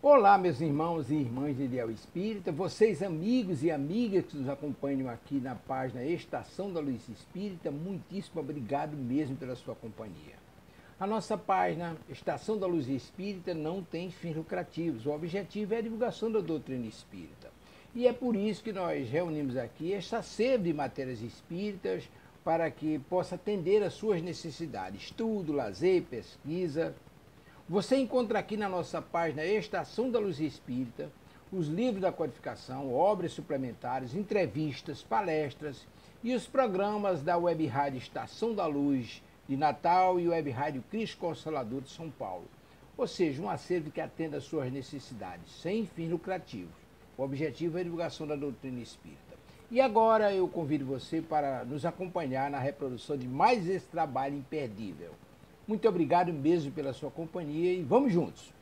Olá, meus irmãos e irmãs de Ideal Espírita, vocês amigos e amigas que nos acompanham aqui na página Estação da Luz Espírita, muitíssimo obrigado mesmo pela sua companhia. A nossa página Estação da Luz Espírita não tem fins lucrativos, o objetivo é a divulgação da doutrina espírita. E é por isso que nós reunimos aqui esta sede de matérias espíritas para que possa atender às suas necessidades, estudo, lazer, pesquisa. Você encontra aqui na nossa página Estação da Luz Espírita os livros da codificação, obras suplementares, entrevistas, palestras e os programas da Web Rádio Estação da Luz de Natal e Web Rádio Cristo Consolador de São Paulo. Ou seja, um acervo que atenda às suas necessidades, sem fins lucrativos. O objetivo é a divulgação da doutrina espírita. E agora eu convido você para nos acompanhar na reprodução de mais esse trabalho imperdível. Muito obrigado mesmo pela sua companhia e vamos juntos!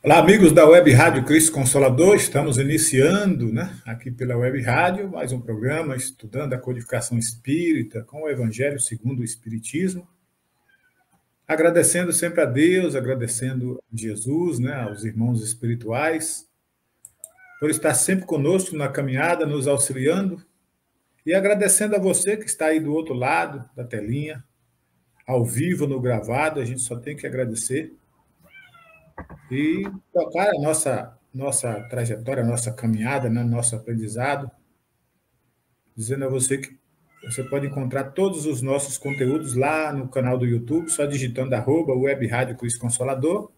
Olá, amigos da Web Rádio Cristo Consolador, estamos iniciando, aqui pela Web Rádio, mais um programa estudando a codificação espírita com o Evangelho segundo o Espiritismo. Agradecendo sempre a Deus, agradecendo a Jesus, aos irmãos espirituais, por estar sempre conosco na caminhada, nos auxiliando, e agradecendo a você que está aí do outro lado da telinha, ao vivo, no gravado, a gente só tem que agradecer. E tocar a nossa trajetória, a nossa caminhada, nosso aprendizado, dizendo a você que você pode encontrar todos os nossos conteúdos lá no canal do YouTube, só digitando @Web Rádio Cristo Consolador.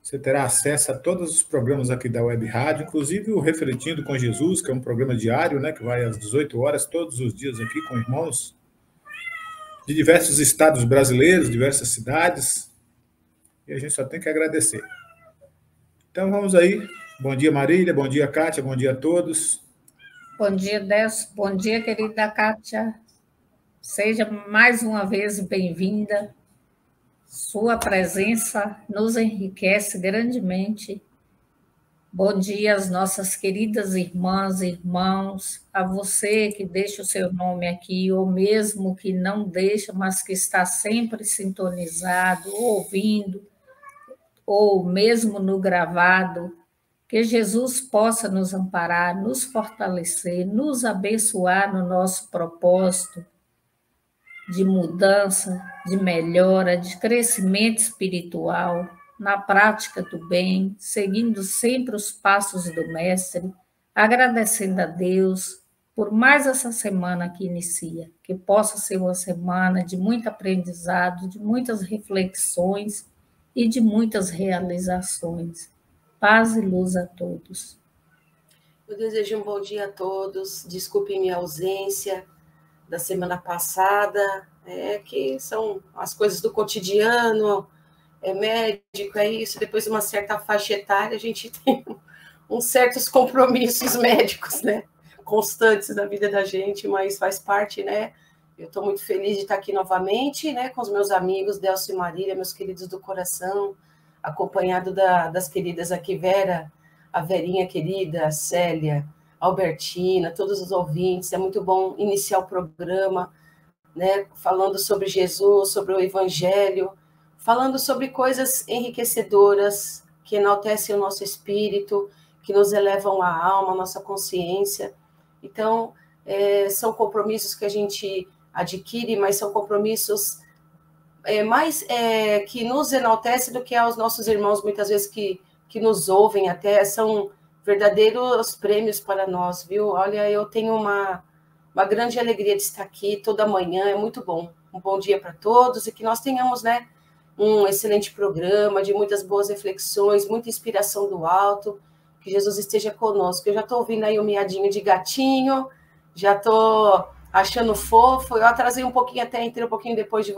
Você terá acesso a todos os programas aqui da Web Rádio, inclusive o Refletindo com Jesus, que é um programa diário, que vai às 18 horas, todos os dias aqui com irmãos de diversos estados brasileiros, diversas cidades, e a gente só tem que agradecer. Então vamos aí. Bom dia, Marília. Bom dia, Kátia. Bom dia a todos. Bom dia, Décio. Bom dia, querida Kátia. Seja mais uma vez bem-vinda. Sua presença nos enriquece grandemente. Bom dia às nossas queridas irmãs e irmãos, a você que deixa o seu nome aqui, ou mesmo que não deixa, mas que está sempre sintonizado, ouvindo, ou mesmo no gravado, que Jesus possa nos amparar, nos fortalecer, nos abençoar no nosso propósito de mudança, de melhora, de crescimento espiritual, na prática do bem, seguindo sempre os passos do Mestre, agradecendo a Deus por mais essa semana que inicia, que possa ser uma semana de muito aprendizado, de muitas reflexões e de muitas realizações. Paz e luz a todos. Eu desejo um bom dia a todos. Desculpem minha ausência da semana passada, que são as coisas do cotidiano, é médico, é isso. Depois de uma certa faixa etária, a gente tem uns certos compromissos médicos, constantes na vida da gente, mas faz parte, Eu estou muito feliz de estar aqui novamente, com os meus amigos, Delcio e Marília, meus queridos do coração, acompanhado das queridas aqui, Vera, a Verinha querida, a Célia, a Albertina, todos os ouvintes. É muito bom iniciar o programa, falando sobre Jesus, sobre o Evangelho, falando sobre coisas enriquecedoras, que enaltecem o nosso espírito, que nos elevam a alma, a nossa consciência. Então, são compromissos que a gente adquire, mas são compromissos mais que nos enaltecem do que aos nossos irmãos, muitas vezes que nos ouvem até, são verdadeiros prêmios para nós, viu? Olha, eu tenho uma grande alegria de estar aqui toda manhã, é muito bom. Um bom dia para todos e que nós tenhamos, um excelente programa, de muitas boas reflexões, muita inspiração do alto, que Jesus esteja conosco. Eu já estou ouvindo aí um miadinho de gatinho, já estou achando fofo. Eu atrasei um pouquinho, até entrei um pouquinho depois de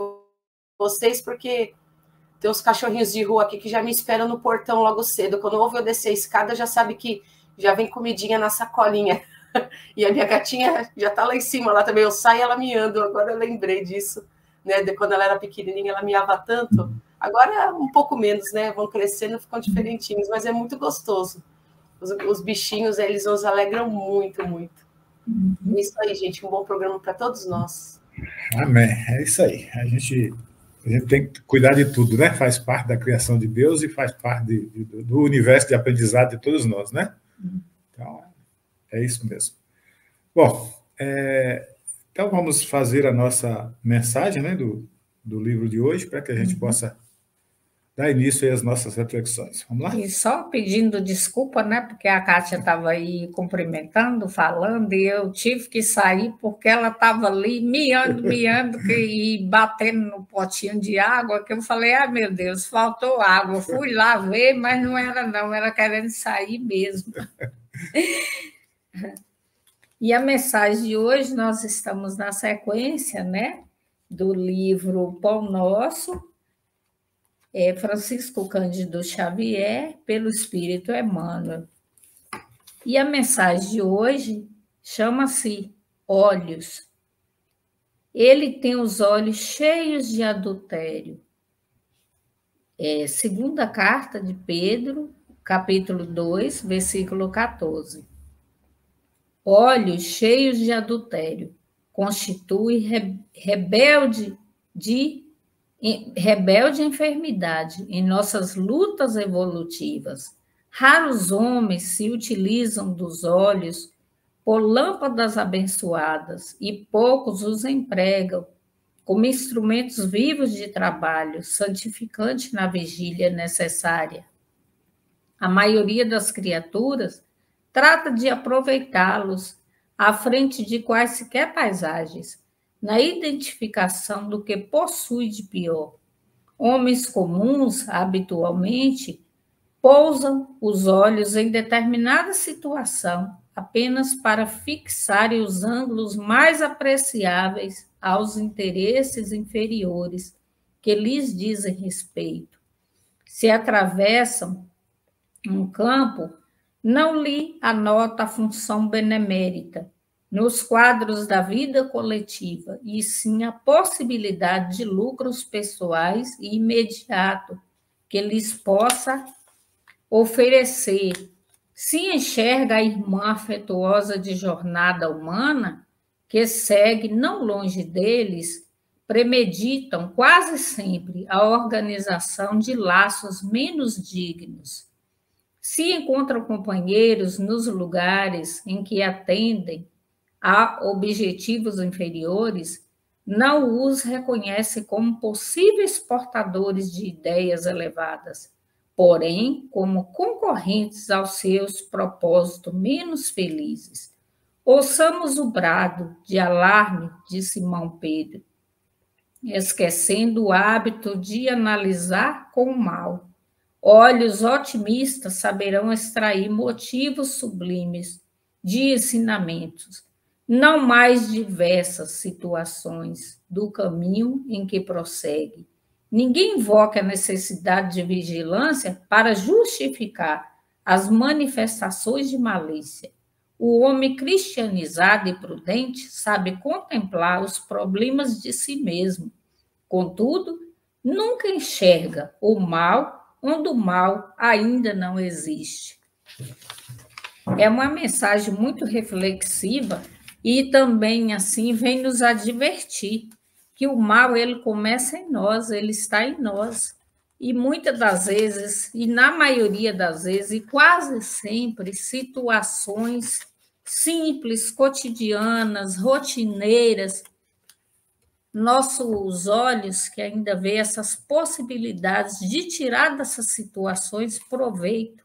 vocês, porque tem uns cachorrinhos de rua aqui que já me esperam no portão logo cedo. Quando ouve eu descer a escada, já sabe que já vem comidinha na sacolinha. E a minha gatinha já está lá em cima, lá também. Eu saio e ela miando. Agora eu lembrei disso, né? De quando ela era pequenininha, ela miava tanto. Agora um pouco menos, né? Vão crescendo, ficam diferentinhos, mas é muito gostoso. Os bichinhos, eles nos alegram muito, muito. É isso aí, gente. Um bom programa para todos nós. Amém. É isso aí. A gente tem que cuidar de tudo, né? Faz parte da criação de Deus e faz parte do universo de aprendizado de todos nós, né? Então, é isso mesmo. Bom, então vamos fazer a nossa mensagem, né, do livro de hoje, para que a gente possa dar início às nossas reflexões. Vamos lá? E só pedindo desculpa, né? Porque a Kátia estava aí cumprimentando, falando, e eu tive que sair porque ela estava ali miando, e batendo no potinho de água, que eu falei, meu Deus, faltou água. Fui lá ver, mas não, era querendo sair mesmo. E a mensagem de hoje, nós estamos na sequência, né? Do livro Pão Nosso, Francisco Cândido Xavier, pelo Espírito Emmanuel. E a mensagem de hoje chama-se Olhos. Ele tem os olhos cheios de adultério. Segunda carta de Pedro, capítulo 2, versículo 14. Olhos cheios de adultério constitui rebelde enfermidade em nossas lutas evolutivas. Raros homens se utilizam dos olhos por lâmpadas abençoadas e poucos os empregam como instrumentos vivos de trabalho, santificante na vigília necessária. A maioria das criaturas trata de aproveitá-los à frente de quaisquer paisagens, na identificação do que possui de pior. Homens comuns, habitualmente, pousam os olhos em determinada situação apenas para fixarem os ângulos mais apreciáveis aos interesses inferiores que lhes dizem respeito. Se atravessam um campo, não lhe anota a função benemérita nos quadros da vida coletiva, e sim a possibilidade de lucros pessoais e imediato que lhes possa oferecer. Se enxerga a irmã afetuosa de jornada humana, que segue não longe deles, premeditam quase sempre a organização de laços menos dignos. Se encontram companheiros nos lugares em que atendem a objetivos inferiores, não os reconhece como possíveis portadores de ideias elevadas, porém como concorrentes aos seus propósitos menos felizes. Ouçamos o brado de alarme de Simão Pedro, esquecendo o hábito de analisar com o mal. Olhos otimistas saberão extrair motivos sublimes de ensinamentos, não mais diversas situações do caminho em que prossegue. Ninguém invoca a necessidade de vigilância para justificar as manifestações de malícia. O homem cristianizado e prudente sabe contemplar os problemas de si mesmo. Contudo, nunca enxerga o mal onde o mal ainda não existe. É uma mensagem muito reflexiva e também, assim, vem nos advertir que o mal, ele começa em nós, ele está em nós. E muitas das vezes, e na maioria das vezes, e quase sempre, situações simples, cotidianas, rotineiras, nossos olhos que ainda vê essas possibilidades de tirar dessas situações proveito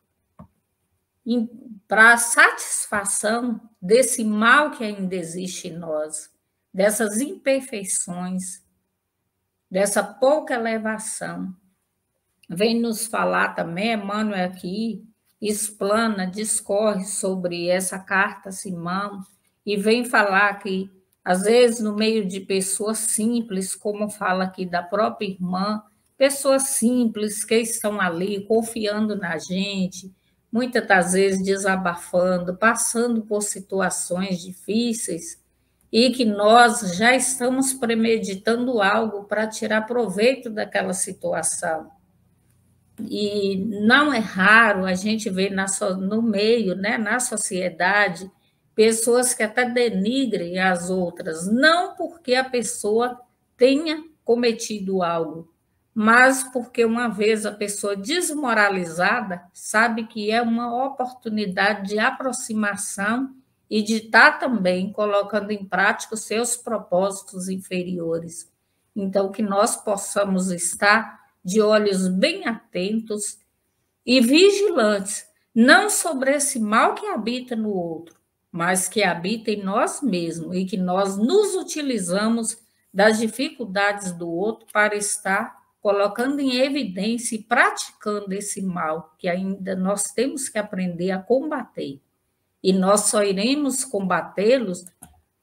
para a satisfação desse mal que ainda existe em nós, dessas imperfeições, dessa pouca elevação. Vem nos falar também, Emmanuel aqui, explana, discorre sobre essa carta a Simão, e vem falar que às vezes no meio de pessoas simples, como fala aqui da própria irmã, pessoas simples que estão ali confiando na gente, muitas das vezes desabafando, passando por situações difíceis, e que nós já estamos premeditando algo para tirar proveito daquela situação. E não é raro a gente ver no meio, né, na sociedade, pessoas que até denigrem as outras, não porque a pessoa tenha cometido algo, mas porque uma vez a pessoa desmoralizada sabe que é uma oportunidade de aproximação e de estar também colocando em prática os seus propósitos inferiores. Então, que nós possamos estar de olhos bem atentos e vigilantes, não sobre esse mal que habita no outro, mas que habita em nós mesmos e que nós nos utilizamos das dificuldades do outro para estar colocando em evidência e praticando esse mal que ainda nós temos que aprender a combater. E nós só iremos combatê-los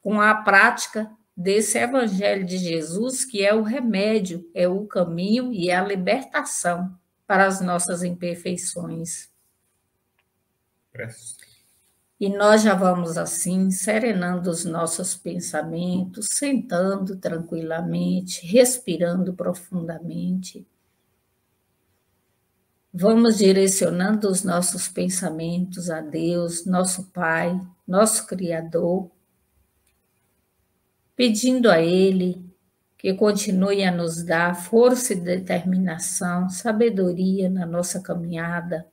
com a prática desse Evangelho de Jesus, que é o remédio, é o caminho e é a libertação para as nossas imperfeições. E nós já vamos assim, serenando os nossos pensamentos, sentando tranquilamente, respirando profundamente. Vamos direcionando os nossos pensamentos a Deus, nosso Pai, nosso Criador, pedindo a Ele que continue a nos dar força e determinação, sabedoria na nossa caminhada,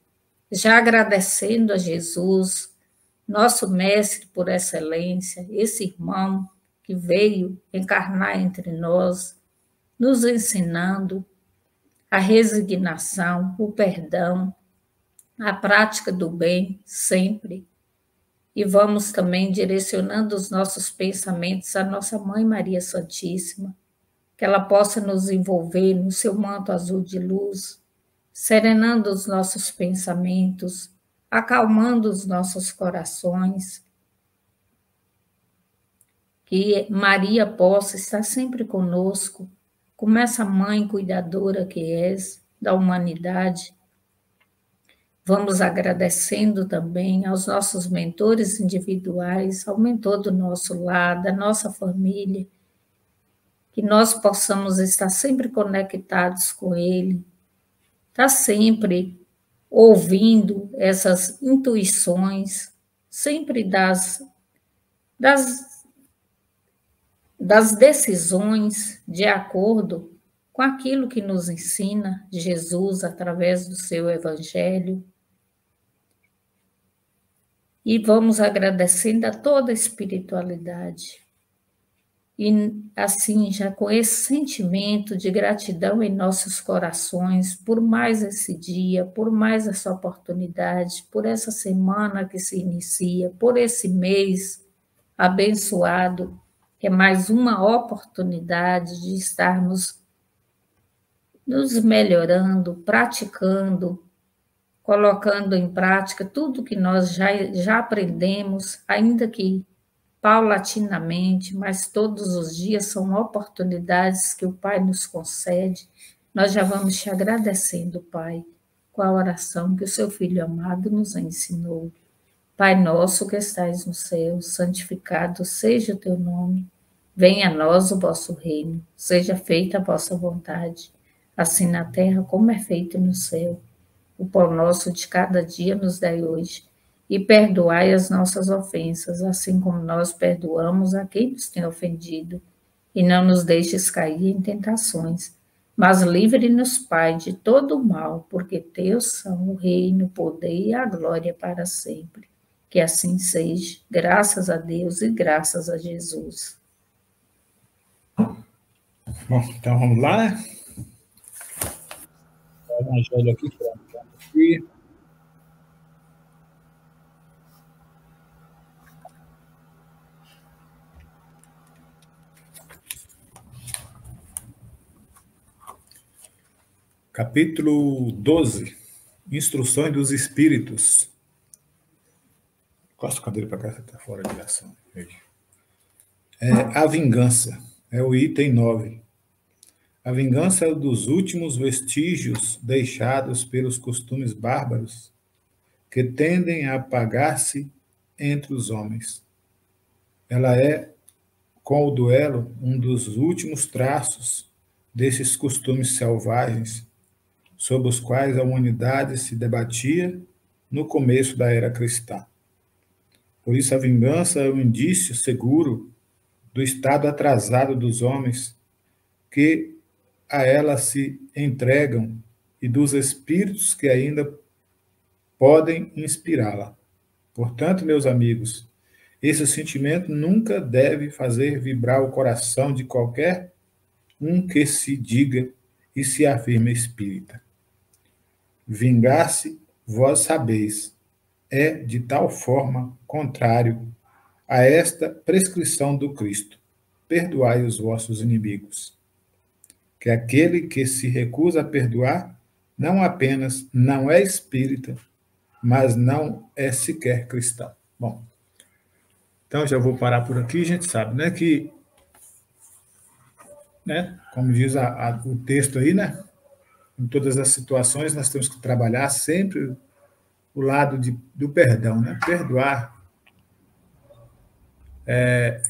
já agradecendo a Jesus, nosso Mestre por excelência, esse irmão que veio encarnar entre nós, nos ensinando a resignação, o perdão, a prática do bem sempre. E vamos também direcionando os nossos pensamentos à nossa Mãe Maria Santíssima, que ela possa nos envolver no seu manto azul de luz, serenando os nossos pensamentos, acalmando os nossos corações, que Maria possa estar sempre conosco, como essa mãe cuidadora que és da humanidade. Vamos agradecendo também aos nossos mentores individuais, ao mentor do nosso lar, da nossa família, que nós possamos estar sempre conectados com ele, estar sempre ouvindo essas intuições, sempre das decisões de acordo com aquilo que nos ensina Jesus através do seu Evangelho. E vamos agradecendo a toda a espiritualidade. E assim, já com esse sentimento de gratidão em nossos corações, por mais esse dia, por mais essa oportunidade, por essa semana que se inicia, por esse mês abençoado, que é mais uma oportunidade de estarmos nos melhorando, praticando, colocando em prática tudo que nós já aprendemos, ainda que paulatinamente, mas todos os dias são oportunidades que o Pai nos concede. Nós já vamos te agradecendo, Pai, com a oração que o seu Filho amado nos ensinou. Pai nosso que estais no céu, santificado seja o teu nome. Venha a nós o vosso reino, seja feita a vossa vontade, assim na terra como é feito no céu. O pão nosso de cada dia nos dai hoje, e perdoai as nossas ofensas, assim como nós perdoamos a quem nos tem ofendido. E não nos deixes cair em tentações, mas livre-nos, Pai, de todo o mal, porque teus são o reino, o poder e a glória para sempre. Que assim seja, graças a Deus e graças a Jesus. Bom, então vamos lá. O Evangelho aqui, pronto. Aqui. Capítulo 12. Instruções dos Espíritos. Costa a cadeira para cá, você está fora de ação. A vingança é o item 9. A vingança é um dos últimos vestígios deixados pelos costumes bárbaros que tendem a apagar-se entre os homens. Ela é, com o duelo, um dos últimos traços desses costumes selvagens sobre os quais a humanidade se debatia no começo da era cristã. Por isso, a vingança é um indício seguro do estado atrasado dos homens que a ela se entregam e dos espíritos que ainda podem inspirá-la. Portanto, meus amigos, esse sentimento nunca deve fazer vibrar o coração de qualquer um que se diga e se afirme espírita. Vingar-se, vós sabeis, é de tal forma contrário a esta prescrição do Cristo: perdoai os vossos inimigos. Que aquele que se recusa a perdoar não apenas não é espírita, mas não é sequer cristão. Bom, então já vou parar por aqui. A gente sabe, né, que, né, como diz o texto aí, né, em todas as situações nós temos que trabalhar sempre o lado do perdão, né? Perdoar,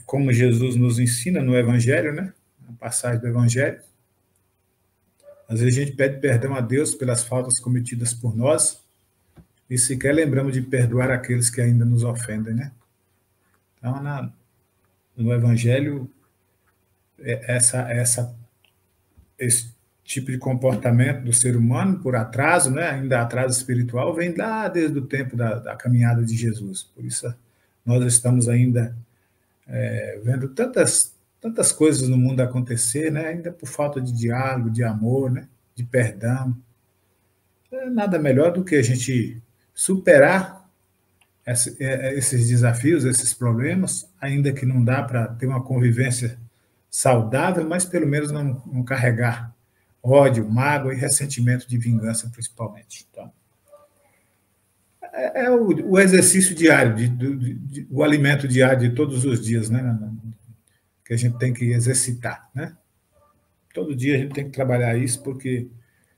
como Jesus nos ensina no Evangelho, né? Na passagem do Evangelho. Às vezes a gente pede perdão a Deus pelas faltas cometidas por nós e sequer lembramos de perdoar aqueles que ainda nos ofendem, né? Então, no Evangelho, esse tipo de comportamento do ser humano, por atraso, né, ainda atraso espiritual, vem lá desde o tempo da caminhada de Jesus. Por isso, nós estamos ainda vendo tantas coisas no mundo acontecer, né, ainda por falta de diálogo, de amor, né, de perdão. Nada melhor do que a gente superar esses desafios, esses problemas, ainda que não dá para ter uma convivência saudável, mas pelo menos não carregar ódio, mágoa e ressentimento de vingança, principalmente. Então, é o exercício diário, o alimento diário de todos os dias, né, que a gente tem que exercitar, né? Todo dia a gente tem que trabalhar isso, porque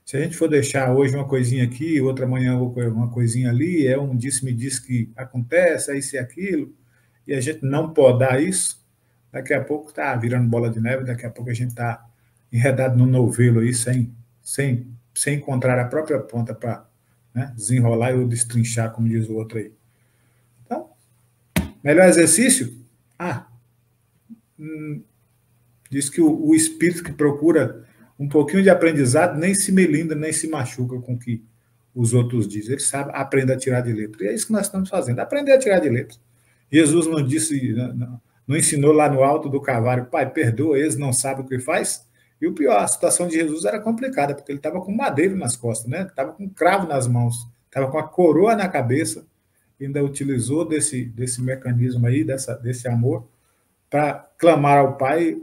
se a gente for deixar hoje uma coisinha aqui, outra manhã uma coisinha ali, um disse-me-disse que acontece, isso e aquilo, e a gente não podar isso, daqui a pouco está virando bola de neve, daqui a pouco a gente está enredado no novelo aí, sem encontrar a própria ponta para, né, desenrolar ou destrinchar, como diz o outro aí. Então, melhor exercício? Diz que o espírito que procura um pouquinho de aprendizado nem se melinda, nem se machuca com o que os outros dizem. Ele sabe, aprende a tirar de letra. E é isso que nós estamos fazendo, aprender a tirar de letra. Jesus não disse, não ensinou lá no alto do Calvário: Pai, perdoa, eles não sabem o que faz. E o pior, a situação de Jesus era complicada, porque ele estava com madeiro nas costas, né? Estava com um cravo nas mãos, estava com a coroa na cabeça, e ainda utilizou desse mecanismo aí, desse amor, para clamar ao Pai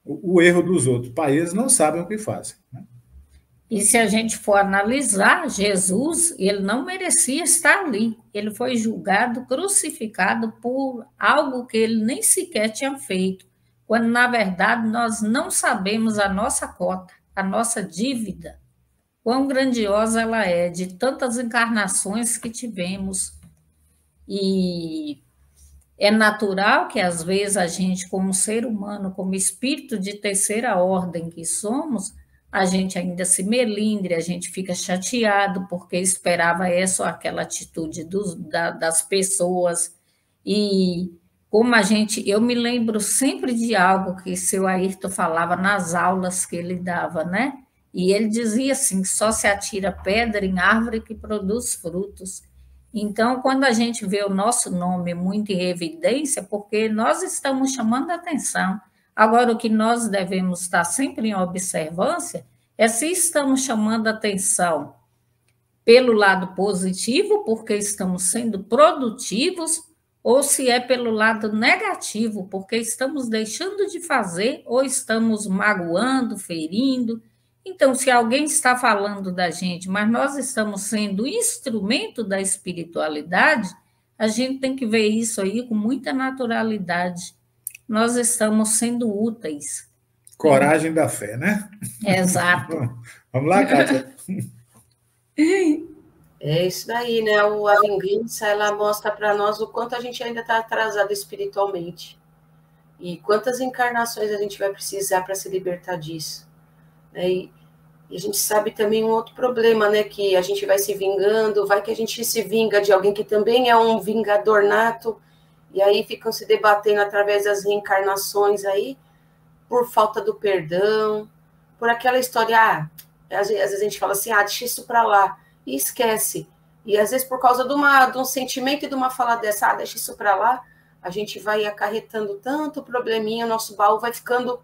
o erro dos outros. Pai, eles não sabem o que fazem, né? E se a gente for analisar, Jesus, ele não merecia estar ali. Ele foi julgado, crucificado por algo que ele nem sequer tinha feito, quando, na verdade, nós não sabemos a nossa cota, a nossa dívida, quão grandiosa ela é, de tantas encarnações que tivemos. E é natural que, às vezes, a gente, como ser humano, como espírito de terceira ordem que somos, a gente ainda se melindre, a gente fica chateado porque esperava essa ou aquela atitude das pessoas. E como eu me lembro sempre de algo que seu Ayrton falava nas aulas que ele dava, né? E ele dizia assim: só se atira pedra em árvore que produz frutos. Então, quando a gente vê o nosso nome muito em evidência, porque nós estamos chamando a atenção. Agora, o que nós devemos estar sempre em observância é se estamos chamando a atenção pelo lado positivo, porque estamos sendo produtivos, ou se é pelo lado negativo, porque estamos deixando de fazer ou estamos magoando, ferindo. Então, se alguém está falando da gente, mas nós estamos sendo instrumento da espiritualidade, a gente tem que ver isso aí com muita naturalidade. nós estamos sendo úteis. Coragem da fé, né? Exato. Vamos lá, Kátia. É isso daí, né? A vingança, ela mostra para nós o quanto a gente ainda está atrasado espiritualmente. E quantas encarnações a gente vai precisar para se libertar disso. E a gente sabe também um outro problema, né? Que a gente vai se vingando, vai que a gente se vinga de alguém que também é um vingador nato, e aí ficam se debatendo através das reencarnações aí, por falta do perdão, por aquela história, às vezes a gente fala assim, deixa isso para lá, e esquece. E às vezes por causa de um sentimento e de uma fala dessa, deixa isso para lá, a gente vai acarretando tanto probleminha, nosso baú vai ficando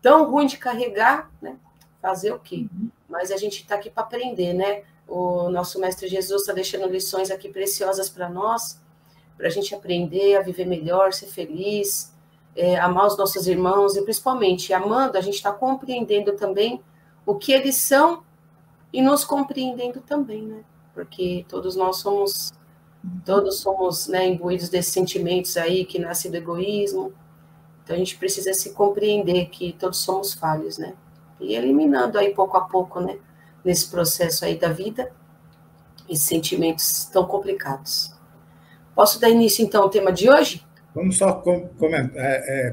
tão ruim de carregar, né? Fazer o quê? Mas a gente está aqui para aprender, né? O nosso Mestre Jesus está deixando lições aqui preciosas para nós, para a gente aprender a viver melhor, ser feliz, amar os nossos irmãos, e principalmente, amando, a gente está compreendendo também o que eles são e nos compreendendo também, né? Porque todos nós somos, né, imbuídos desses sentimentos aí que nascem do egoísmo. Então a gente precisa se compreender que todos somos falhos, né? E eliminando aí pouco a pouco, né? Nesse processo aí da vida, esses sentimentos tão complicados. Posso dar início, então, ao tema de hoje? Vamos só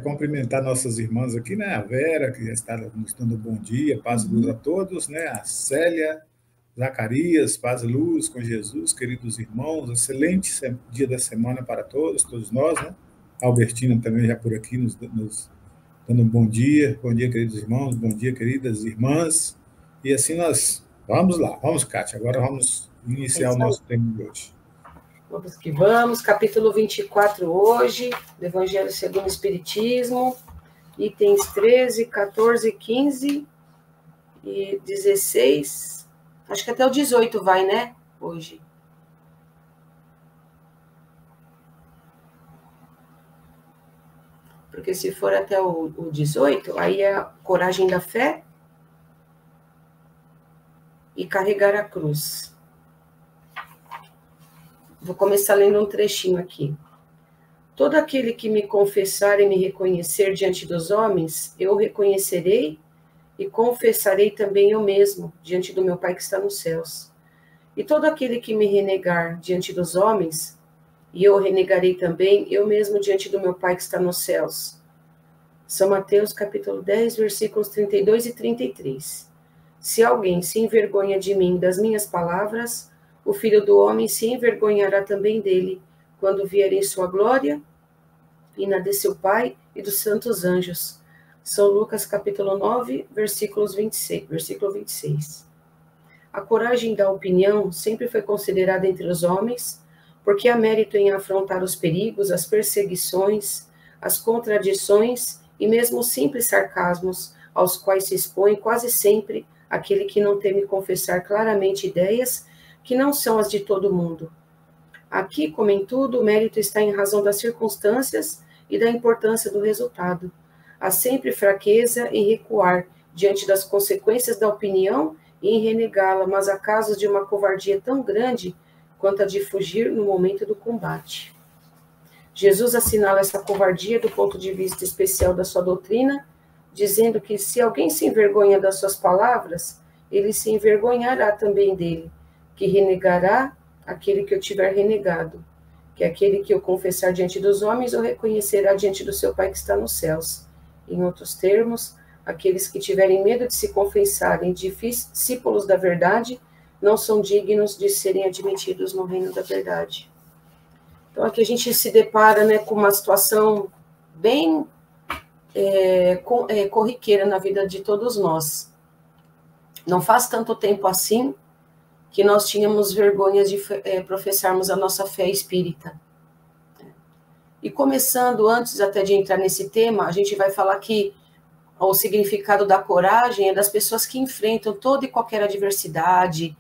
cumprimentar nossas irmãs aqui, né? A Vera, que já está nos dando bom dia, paz e luz a todos, né? A Célia, Zacarias, paz e luz com Jesus, queridos irmãos, excelente dia da semana para todos nós, né? A Albertina também já por aqui nos dando um bom dia, queridos irmãos, bom dia, queridas irmãs, e assim nós, vamos lá, vamos, Kátia, agora vamos iniciar o nosso tema de hoje. Vamos que vamos, capítulo 24 hoje, do Evangelho segundo o Espiritismo, itens 13, 14, 15 e 16, acho que até o 18 vai, né, hoje. Porque se for até o 18, aí é a coragem da fé e carregar a cruz. Vou começar lendo um trechinho aqui. Todo aquele que me confessar e me reconhecer diante dos homens, eu o reconhecerei e confessarei também eu mesmo diante do meu Pai que está nos céus. E todo aquele que me renegar diante dos homens, e eu o renegarei também eu mesmo diante do meu Pai que está nos céus. São Mateus, capítulo 10, versículos 32 e 33. Se alguém se envergonha de mim, das minhas palavras, o Filho do Homem se envergonhará também dele, quando vier em sua glória, e na de seu Pai e dos santos anjos. São Lucas, capítulo 9, versículo 26. A coragem da opinião sempre foi considerada entre os homens, porque há mérito em afrontar os perigos, as perseguições, as contradições e mesmo os simples sarcasmos aos quais se expõe quase sempre aquele que não teme confessar claramente ideias que não são as de todo mundo. Aqui, como em tudo, o mérito está em razão das circunstâncias e da importância do resultado. Há sempre fraqueza em recuar diante das consequências da opinião e em renegá-la, mas há casos de uma covardia tão grande quanto a de fugir no momento do combate. Jesus assinala essa covardia do ponto de vista especial da sua doutrina, dizendo que se alguém se envergonha das suas palavras, ele se envergonhará também dele, que renegará aquele que eu tiver renegado, que aquele que eu confessar diante dos homens o reconhecerá diante do seu Pai que está nos céus. Em outros termos, aqueles que tiverem medo de se confessarem discípulos da verdade não são dignos de serem admitidos no reino da verdade. Então, aqui a gente se depara, né, com uma situação bem corriqueira na vida de todos nós. Não faz tanto tempo assim que nós tínhamos vergonha de professarmos a nossa fé espírita. E começando, antes até de entrar nesse tema, a gente vai falar que o significado da coragem é das pessoas que enfrentam toda e qualquer adversidade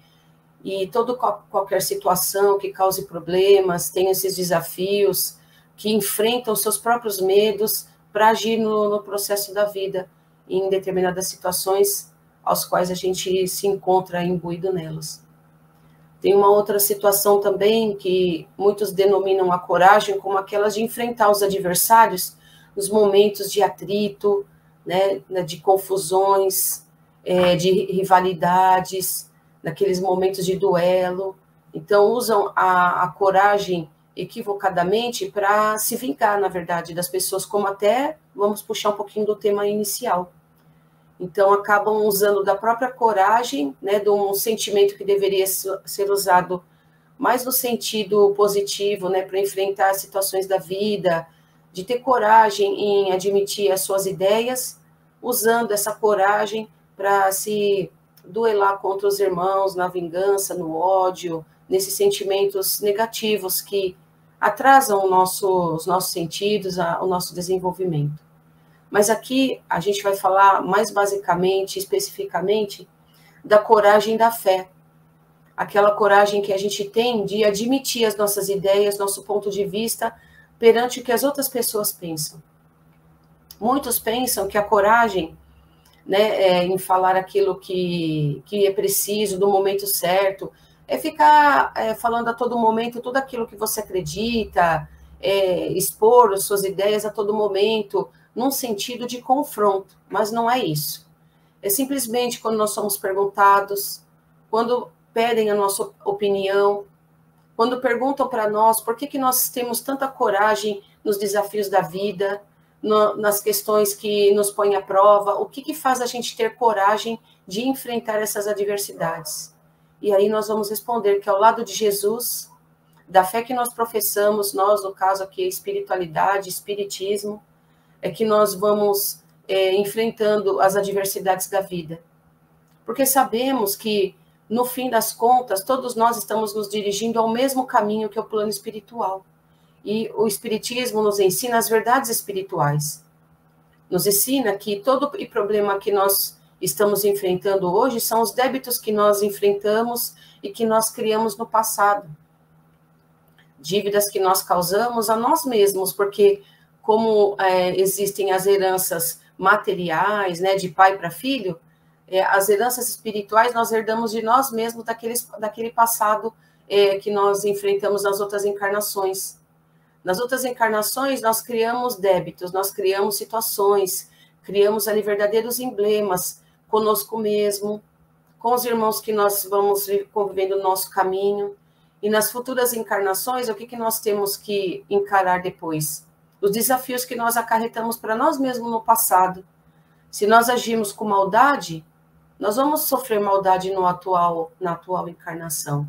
e toda qualquer situação que cause problemas, tem esses desafios, que enfrentam seus próprios medos para agir no processo da vida, em determinadas situações aos quais a gente se encontra imbuído nelas. Tem uma outra situação também que muitos denominam a coragem como aquelas de enfrentar os adversários, nos momentos de atrito, né, de confusões, de rivalidades, naqueles momentos de duelo. Então, usam a coragem equivocadamente para se vingar, na verdade, das pessoas, como até, vamos puxar um pouquinho do tema inicial. Então, acabam usando da própria coragem, né, de um sentimento que deveria ser usado mais no sentido positivo, né, para enfrentar as situações da vida, de ter coragem em admitir as suas ideias, usando essa coragem para se duelar contra os irmãos, na vingança, no ódio, nesses sentimentos negativos que atrasam os nossos sentidos, o nosso desenvolvimento. Mas aqui a gente vai falar mais basicamente, especificamente, da coragem da fé. Aquela coragem que a gente tem de admitir as nossas ideias, nosso ponto de vista, perante o que as outras pessoas pensam. Muitos pensam que a coragem, né, em falar aquilo que é preciso, no momento certo, é ficar falando a todo momento tudo aquilo que você acredita, expor as suas ideias a todo momento, num sentido de confronto, mas não é isso. É simplesmente quando nós somos perguntados, quando pedem a nossa opinião, quando perguntam para nós por que nós temos tanta coragem nos desafios da vida, nas questões que nos põem à prova, o que faz a gente ter coragem de enfrentar essas adversidades. E aí nós vamos responder que ao lado de Jesus, da fé que nós professamos, nós, no caso aqui, espiritualidade, espiritismo, é que nós vamos enfrentando as adversidades da vida. Porque sabemos que, no fim das contas, todos nós estamos nos dirigindo ao mesmo caminho que é o plano espiritual. E o espiritismo nos ensina as verdades espirituais. Nos ensina que todo problema que nós estamos enfrentando hoje são os débitos que nós enfrentamos e que nós criamos no passado. Dívidas que nós causamos a nós mesmos, porque como existem as heranças materiais, né, de pai para filho, as heranças espirituais nós herdamos de nós mesmos daquele passado que nós enfrentamos nas outras encarnações. Nas outras encarnações, nós criamos débitos, nós criamos situações, criamos ali verdadeiros emblemas conosco mesmo, com os irmãos que nós vamos convivendo no nosso caminho. E nas futuras encarnações, o que nós temos que encarar depois? Os desafios que nós acarretamos para nós mesmos no passado. Se nós agimos com maldade, nós vamos sofrer maldade na atual encarnação.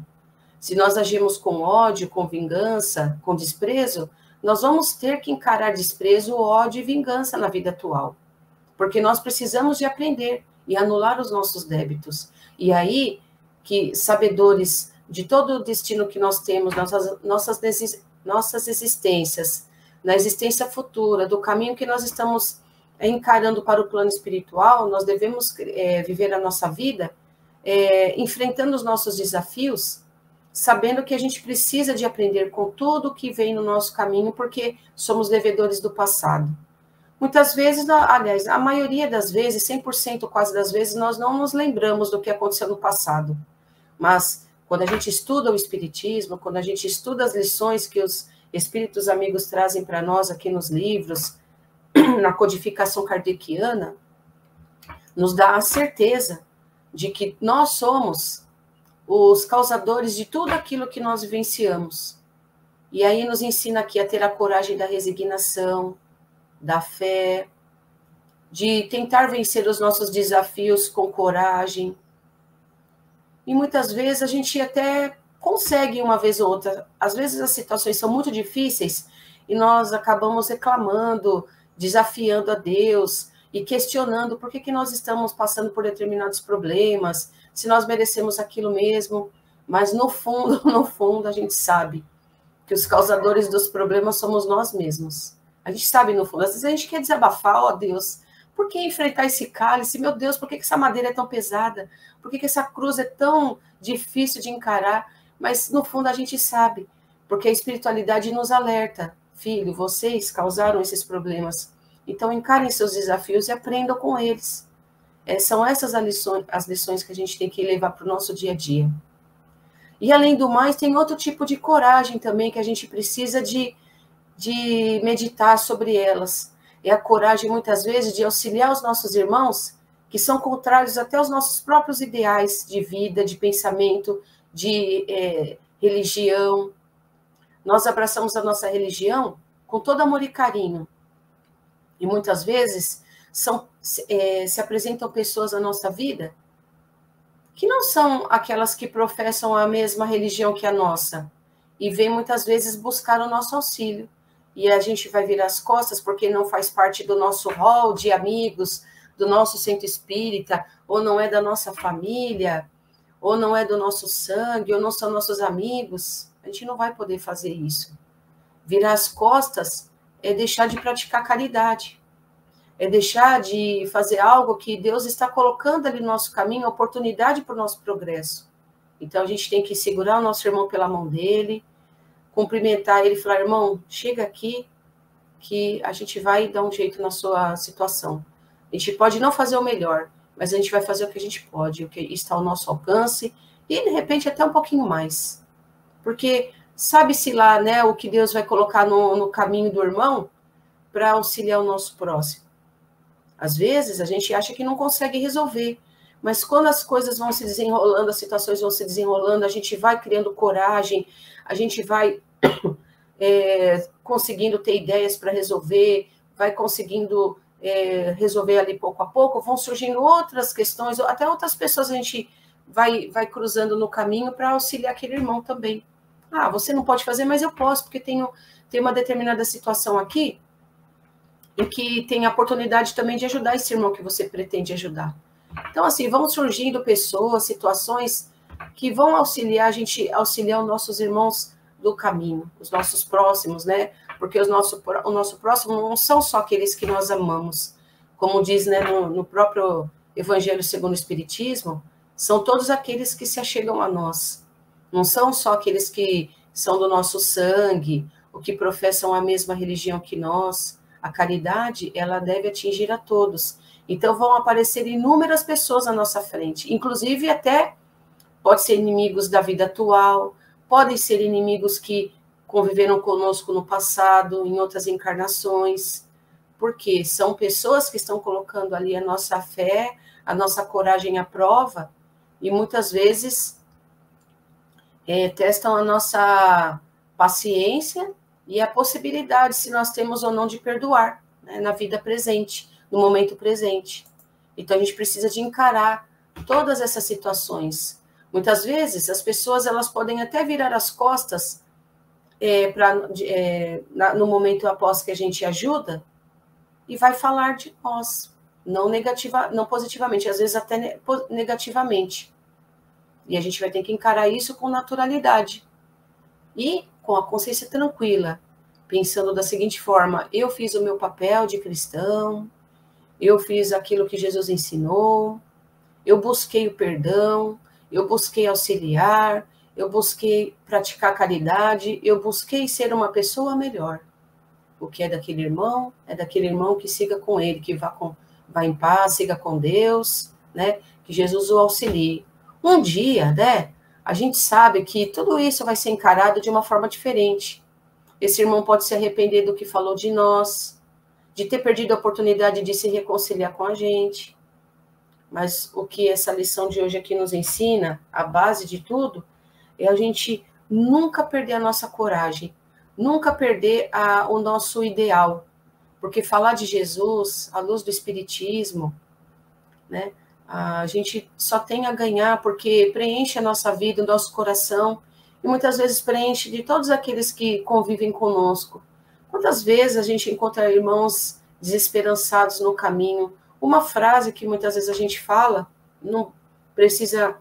Se nós agimos com ódio, com vingança, com desprezo, nós vamos ter que encarar desprezo, ódio e vingança na vida atual. Porque nós precisamos de aprender e anular os nossos débitos. E aí, que sabedores de todo o destino que nós temos, nossas existências, na existência futura, do caminho que nós estamos encarando para o plano espiritual, nós devemos viver a nossa vida enfrentando os nossos desafios, sabendo que a gente precisa de aprender com tudo que vem no nosso caminho, porque somos devedores do passado. Muitas vezes, aliás, a maioria das vezes, 100% quase das vezes, nós não nos lembramos do que aconteceu no passado. Mas, quando a gente estuda o Espiritismo, quando a gente estuda as lições que os Espíritos amigos trazem para nós aqui nos livros, na codificação kardeciana, nos dá a certeza de que nós somos os causadores de tudo aquilo que nós vivenciamos. E aí nos ensina aqui a ter a coragem da resignação, da fé, de tentar vencer os nossos desafios com coragem. E muitas vezes a gente até consegue uma vez ou outra. Às vezes as situações são muito difíceis e nós acabamos reclamando, desafiando a Deus e questionando por que nós estamos passando por determinados problemas, se nós merecemos aquilo mesmo. Mas no fundo, a gente sabe que os causadores dos problemas somos nós mesmos. A gente sabe no fundo. Às vezes a gente quer desabafar, ó Deus, por que enfrentar esse cálice? Meu Deus, por que essa madeira é tão pesada? Por que essa cruz é tão difícil de encarar? Mas no fundo a gente sabe, porque a espiritualidade nos alerta. Filho, vocês causaram esses problemas. Então encarem seus desafios e aprendam com eles. São essas as lições que a gente tem que levar para o nosso dia a dia. E além do mais, tem outro tipo de coragem também que a gente precisa de meditar sobre elas. é a coragem, muitas vezes, de auxiliar os nossos irmãos que são contrários até aos nossos próprios ideais de vida, de pensamento, de religião. Nós abraçamos a nossa religião com todo amor e carinho. E muitas vezes se apresentam pessoas na nossa vida que não são aquelas que professam a mesma religião que a nossa. E vêm muitas vezes buscar o nosso auxílio. E a gente vai virar as costas porque não faz parte do nosso hall de amigos, do nosso centro espírita, ou não é da nossa família, ou não é do nosso sangue, ou não são nossos amigos. A gente não vai poder fazer isso. Virar as costas é deixar de praticar caridade, é deixar de fazer algo que Deus está colocando ali no nosso caminho, oportunidade para o nosso progresso. Então a gente tem que segurar o nosso irmão pela mão dele, cumprimentar ele e falar, irmão, chega aqui que a gente vai dar um jeito na sua situação. A gente pode não fazer o melhor, mas a gente vai fazer o que a gente pode, o que está ao nosso alcance, e de repente até um pouquinho mais. Porque sabe-se lá, né, o que Deus vai colocar no caminho do irmão para auxiliar o nosso próximo. Às vezes a gente acha que não consegue resolver, mas quando as coisas vão se desenrolando, as situações vão se desenrolando, a gente vai criando coragem, a gente vai conseguindo ter ideias para resolver, vai conseguindo resolver ali pouco a pouco, vão surgindo outras questões, até outras pessoas a gente vai cruzando no caminho para auxiliar aquele irmão também. Ah, você não pode fazer, mas eu posso, porque tem uma determinada situação aqui em que tem a oportunidade também de ajudar esse irmão que você pretende ajudar. Então, assim, vão surgindo pessoas, situações que vão auxiliar a gente, auxiliar os nossos irmãos do caminho, os nossos próximos, né? Porque o nosso próximo não são só aqueles que nós amamos. Como diz, né, no próprio Evangelho segundo o Espiritismo, são todos aqueles que se achegam a nós. Não são só aqueles que são do nosso sangue, ou que professam a mesma religião que nós. A caridade, ela deve atingir a todos. Então, vão aparecer inúmeras pessoas à nossa frente, inclusive até pode ser inimigos da vida atual, podem ser inimigos que conviveram conosco no passado, em outras encarnações, porque são pessoas que estão colocando ali a nossa fé, a nossa coragem à prova, e muitas vezes testam a nossa paciência e a possibilidade, se nós temos ou não, de perdoar, né, na vida presente, no momento presente. Então, a gente precisa de encarar todas essas situações. Muitas vezes, as pessoas elas podem até virar as costas no momento após que a gente ajuda e vai falar de nós, não positivamente, às vezes até negativamente. E a gente vai ter que encarar isso com naturalidade e com a consciência tranquila, pensando da seguinte forma: eu fiz o meu papel de cristão, eu fiz aquilo que Jesus ensinou, eu busquei o perdão, eu busquei auxiliar, eu busquei praticar caridade, eu busquei ser uma pessoa melhor. O que é daquele irmão que siga com ele, que vá em paz, siga com Deus, né? Que Jesus o auxilie. Um dia, né, a gente sabe que tudo isso vai ser encarado de uma forma diferente. Esse irmão pode se arrepender do que falou de nós, de ter perdido a oportunidade de se reconciliar com a gente. Mas o que essa lição de hoje aqui nos ensina, a base de tudo, é a gente nunca perder a nossa coragem, nunca perder o nosso ideal. Porque falar de Jesus, à luz do Espiritismo, né, a gente só tem a ganhar porque preenche a nossa vida, o nosso coração, e muitas vezes preenche de todos aqueles que convivem conosco. Quantas vezes a gente encontra irmãos desesperançados no caminho? Uma frase que muitas vezes a gente fala, não precisa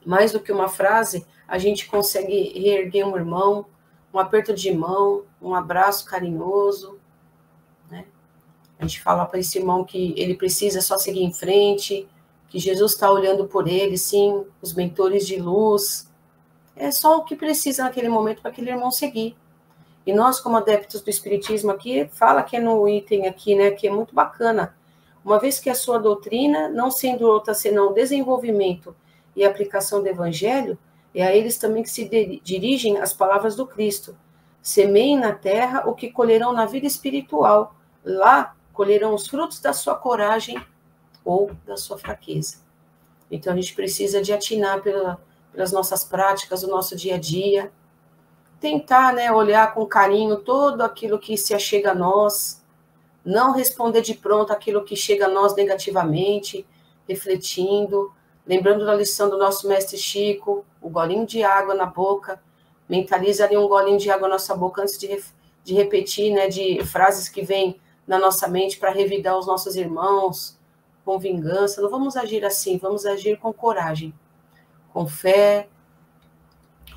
mais do que uma frase, a gente consegue reerguer um irmão, um aperto de mão, um abraço carinhoso, né? A gente fala para esse irmão que ele precisa só seguir em frente, que Jesus está olhando por ele, sim, os mentores de luz. É só o que precisa naquele momento para aquele irmão seguir. E nós, como adeptos do Espiritismo aqui, fala que é no item aqui, né, que é muito bacana. Uma vez que a sua doutrina, não sendo outra senão desenvolvimento e aplicação do Evangelho, é a eles também que se dirigem as palavras do Cristo. Semeiem na terra o que colherão na vida espiritual. lá colherão os frutos da sua coragem ou da sua fraqueza. Então, a gente precisa de atinar pelas nossas práticas, o nosso dia a dia, tentar, né, olhar com carinho todo aquilo que se achega a nós, não responder de pronto aquilo que chega a nós negativamente, refletindo, lembrando da lição do nosso mestre Chico, o golinho de água na boca, mentaliza ali um golinho de água na nossa boca antes de repetir, né, de frases que vêm na nossa mente para revidar os nossos irmãos, com vingança. Não vamos agir assim, vamos agir com coragem, com fé,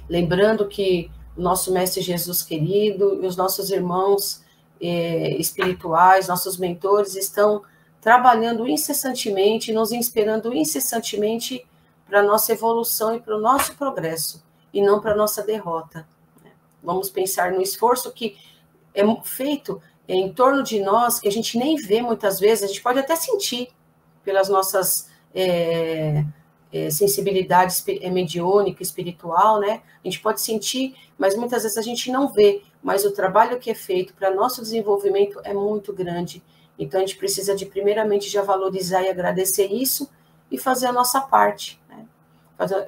lembrando que o nosso mestre Jesus querido e os nossos irmãos espirituais, nossos mentores, estão trabalhando incessantemente, nos inspirando incessantemente para a nossa evolução e para o nosso progresso, e não para a nossa derrota. Vamos pensar no esforço que é feito em torno de nós, que a gente nem vê muitas vezes, a gente pode até sentir pelas nossas sensibilidade mediúnica, espiritual, né? A gente pode sentir, mas muitas vezes a gente não vê, mas o trabalho que é feito para nosso desenvolvimento é muito grande. Então, a gente precisa de, primeiramente, já valorizar e agradecer isso e fazer a nossa parte, né?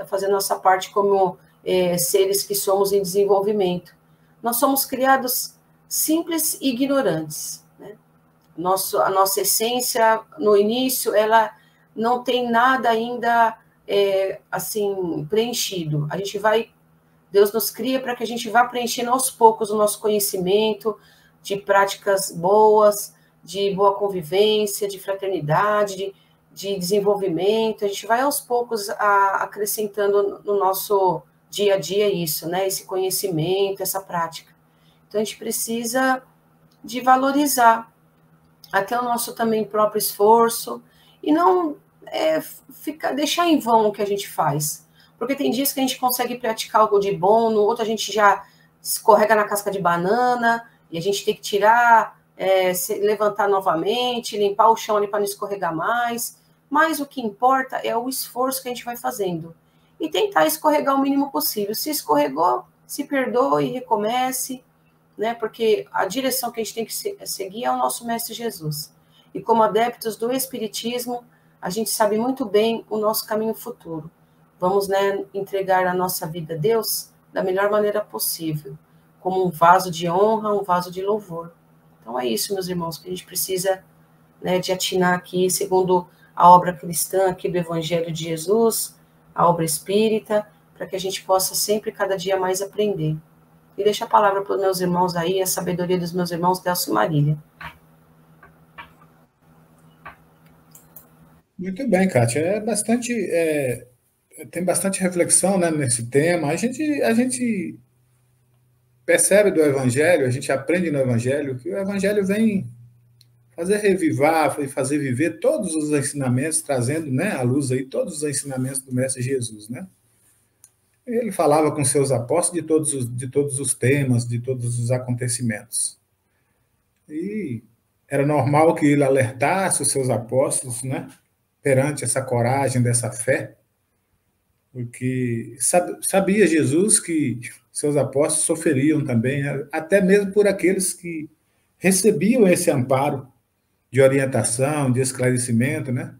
Fazer a nossa parte como seres que somos em desenvolvimento. Nós somos criados simples e ignorantes, né? A nossa essência, no início, ela não tem nada ainda assim preenchido. Deus nos cria para que a gente vá preenchendo aos poucos o nosso conhecimento de práticas boas, de boa convivência, de fraternidade, de desenvolvimento. A gente vai aos poucos acrescentando no nosso dia a dia isso, né? Esse conhecimento, essa prática. Então, a gente precisa de valorizar até o nosso também próprio esforço e não deixar em vão o que a gente faz. Porque tem dias que a gente consegue praticar algo de bom, no outro a gente já escorrega na casca de banana e a gente tem que tirar, levantar novamente, limpar o chão ali para não escorregar mais. Mas o que importa é o esforço que a gente vai fazendo. E tentar escorregar o mínimo possível. Se escorregou, se perdoe e recomece, né? Porque a direção que a gente tem que seguir é o nosso Mestre Jesus. E como adeptos do Espiritismo, a gente sabe muito bem o nosso caminho futuro. Vamos, né, entregar a nossa vida a Deus da melhor maneira possível, como um vaso de honra, um vaso de louvor. Então é isso, meus irmãos, que a gente precisa, né, de atinar aqui, segundo a obra cristã aqui do Evangelho de Jesus, a obra espírita, para que a gente possa sempre, cada dia mais aprender. E deixo a palavra para os meus irmãos aí, a sabedoria dos meus irmãos, Delcio e Marília. Muito bem, Kátia. Tem bastante reflexão, né, nesse tema. A gente percebe do Evangelho, a gente aprende no Evangelho que o Evangelho vem fazer revivar e fazer viver todos os ensinamentos, trazendo, né, à luz aí todos os ensinamentos do Mestre Jesus, né? Ele falava com seus apóstolos de todos os temas, de todos os acontecimentos. E era normal que ele alertasse os seus apóstolos, né, perante essa coragem, dessa fé, porque sabia Jesus que seus apóstolos sofreriam também, né, até mesmo por aqueles que recebiam esse amparo de orientação, de esclarecimento, né?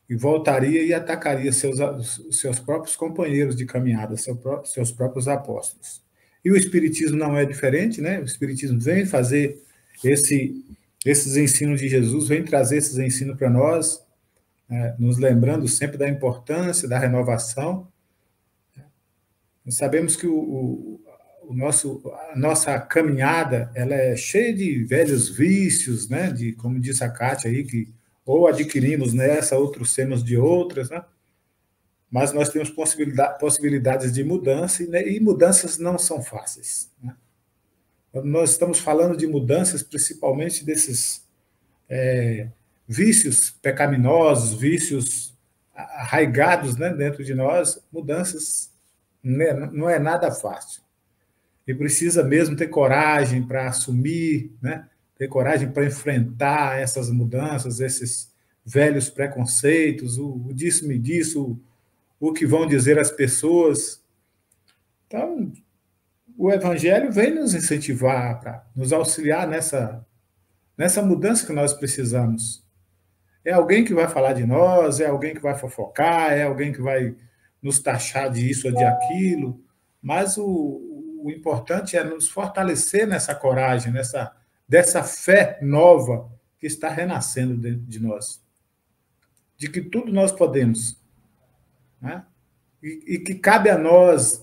E voltaria e atacaria seus próprios companheiros de caminhada, seus próprios apóstolos. E o Espiritismo não é diferente, né? O Espiritismo vem fazer esses ensinos de Jesus, vem trazer esses ensinos para nós, nos lembrando sempre da importância da renovação. Nós sabemos que a nossa caminhada ela é cheia de velhos vícios, né? Como disse a Kátia aí, que ou adquirimos nessa, outros temos de outras, né? Mas nós temos possibilidades de mudança, né? E mudanças não são fáceis, né? Nós estamos falando de mudanças, principalmente desses vícios pecaminosos, vícios arraigados, né, dentro de nós. Mudanças não é nada fácil. E precisa mesmo ter coragem para assumir, né? Ter coragem para enfrentar essas mudanças, esses velhos preconceitos, o disse-me disso, o que vão dizer as pessoas. Então, o Evangelho vem nos incentivar, para nos auxiliar nessa nessa mudança que nós precisamos. É alguém que vai falar de nós, é alguém que vai fofocar, é alguém que vai nos taxar de isso ou de aquilo, mas o importante é nos fortalecer nessa coragem, dessa fé nova que está renascendo dentro de nós, de que tudo nós podemos, né? E que cabe a nós,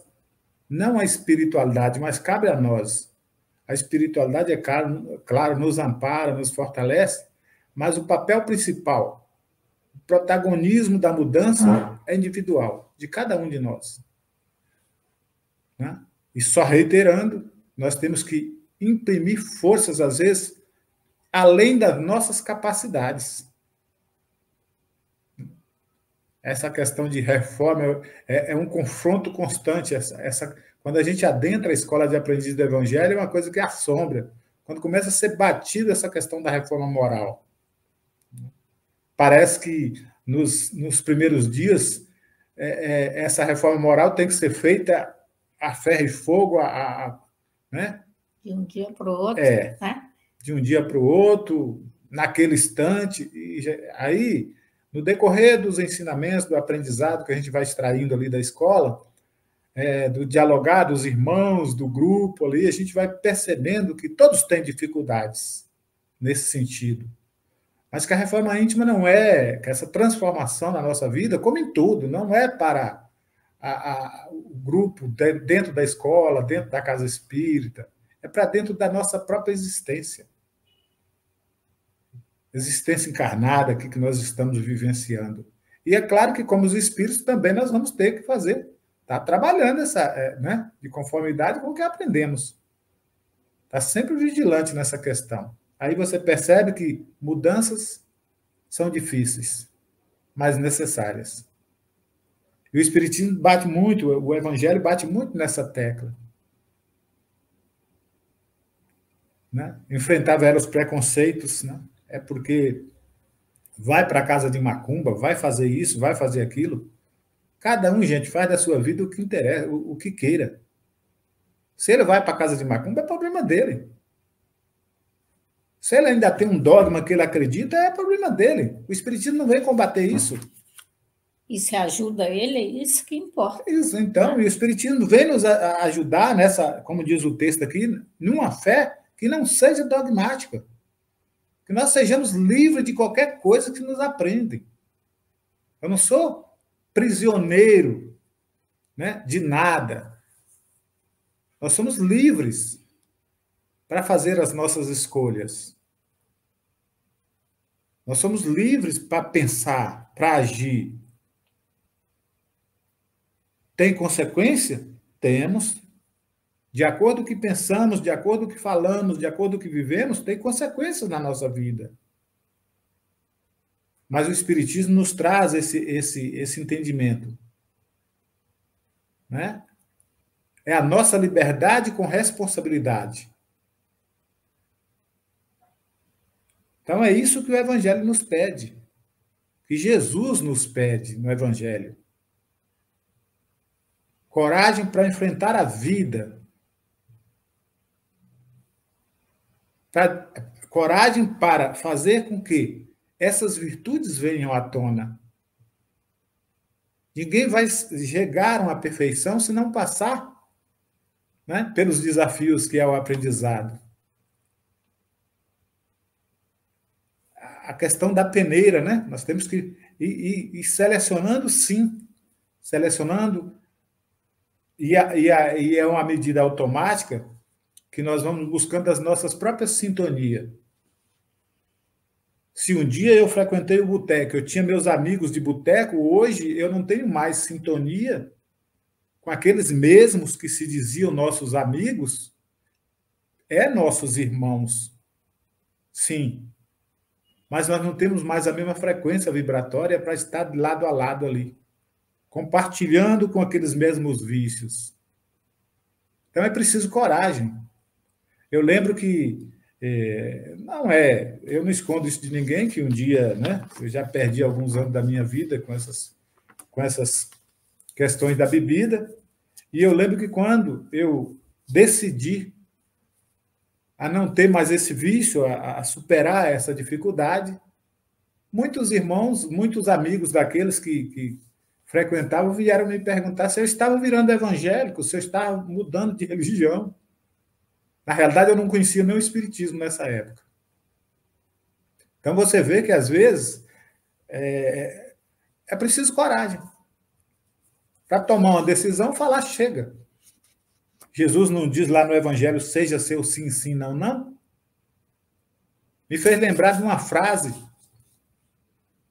não a espiritualidade, mas cabe a nós. A espiritualidade, é claro, nos ampara, nos fortalece, mas o papel principal, o protagonismo da mudança é individual, de cada um de nós. Né? E só reiterando, nós temos que imprimir forças, às vezes, além das nossas capacidades. Essa questão de reforma é um confronto constante. Quando a gente adentra a escola de aprendiz do Evangelho, é uma coisa que assombra. Quando começa a ser batida essa questão da reforma moral. Parece que nos primeiros dias essa reforma moral tem que ser feita a ferro e fogo, né? De um dia para o outro. Né? De um dia para o outro, naquele instante. E aí, no decorrer dos ensinamentos, do aprendizado que a gente vai extraindo ali da escola, do dialogar dos irmãos, do grupo ali, a gente vai percebendo que todos têm dificuldades nesse sentido. Mas que a reforma íntima não é, que essa transformação na nossa vida, como em tudo, não é para o grupo dentro da escola, dentro da casa espírita, é para dentro da nossa própria existência. Existência encarnada aqui que nós estamos vivenciando. E é claro que, como os espíritos, também nós vamos ter que fazer, tá trabalhando né, de conformidade com o que aprendemos. Está sempre vigilante nessa questão. Aí você percebe que mudanças são difíceis, mas necessárias. E o Espiritismo bate muito, o Evangelho bate muito nessa tecla. Né? Enfrentar velhos preconceitos, né? É porque vai para a casa de macumba, vai fazer isso, vai fazer aquilo. Cada um, gente, faz da sua vida o que interessa, o que queira. Se ele vai para a casa de macumba, é problema dele. Se ele ainda tem um dogma que ele acredita, é problema dele. O Espiritismo não vem combater isso. E se ajuda ele, é isso que importa. Isso, então, e o Espiritismo vem nos ajudar nessa, como diz o texto aqui, numa fé que não seja dogmática. Que nós sejamos livres de qualquer coisa que nos aprendem. Eu não sou prisioneiro, né, de nada. Nós somos livres para fazer as nossas escolhas. Nós somos livres para pensar, para agir. Tem consequência? Temos. De acordo com o que pensamos, de acordo com o que falamos, de acordo com o que vivemos, tem consequências na nossa vida. Mas o Espiritismo nos traz esse entendimento. Né? É a nossa liberdade com responsabilidade. Então é isso que o Evangelho nos pede. Que Jesus nos pede no Evangelho. Coragem para enfrentar a vida. Coragem para fazer com que essas virtudes venham à tona. Ninguém vai chegar a uma perfeição se não passar, né, pelos desafios que é o aprendizado. A questão da peneira, né? Nós temos que ir selecionando, sim. Selecionando. E é uma medida automática que nós vamos buscando as nossas próprias sintonias. Se um dia eu frequentei o boteco, eu tinha meus amigos de boteco, hoje eu não tenho mais sintonia com aqueles mesmos que se diziam nossos amigos, nossos irmãos. Sim. Mas nós não temos mais a mesma frequência vibratória para estar de lado a lado ali, compartilhando com aqueles mesmos vícios. Então é preciso coragem. Eu lembro que eu não escondo isso de ninguém, que um dia, né, eu já perdi alguns anos da minha vida com essas questões da bebida, e eu lembro que quando eu decidi a não ter mais esse vício, a superar essa dificuldade. Muitos irmãos, muitos amigos daqueles que frequentavam vieram me perguntar se eu estava virando evangélico, se eu estava mudando de religião. Na realidade, eu não conhecia nem o espiritismo nessa época. Então, você vê que, às vezes, é preciso coragem. Para tomar uma decisão, falar chega. Jesus não diz lá no Evangelho, seja seu sim, sim, não, não? Me fez lembrar de uma frase